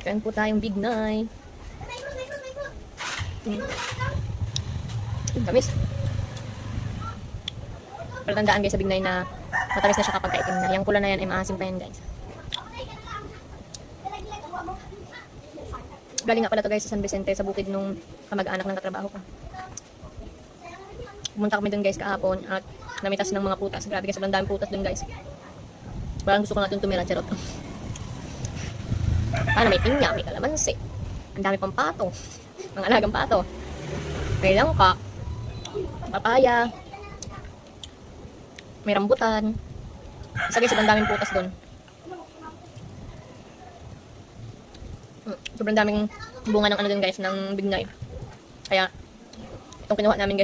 Kain po tayong bignay. Tamis. Pero tandaan guys sa bignay na matamis na siya kapag kaitim na. Yung pula na yan ay maasim pa yan guys. Galing nga pala to guys sa San Vicente, sa bukid nung kamag-anak ng katrabaho ko. Pumunta kami dun guys kahapon at namitas ng mga putas. Grabe guys, sobrang daming putas dun guys. Parang gusto ko natin tumira, charot. Paano may pinya, may kalamansi. Ang dami pang pato. Mga alagang pato. May langka. Papaya. May rambutan. Isa guys, sobrang daming putas dun. Sobrang daming bunga ng ano dun guys, ng bignay. Kaya, itong kinuha namin guys,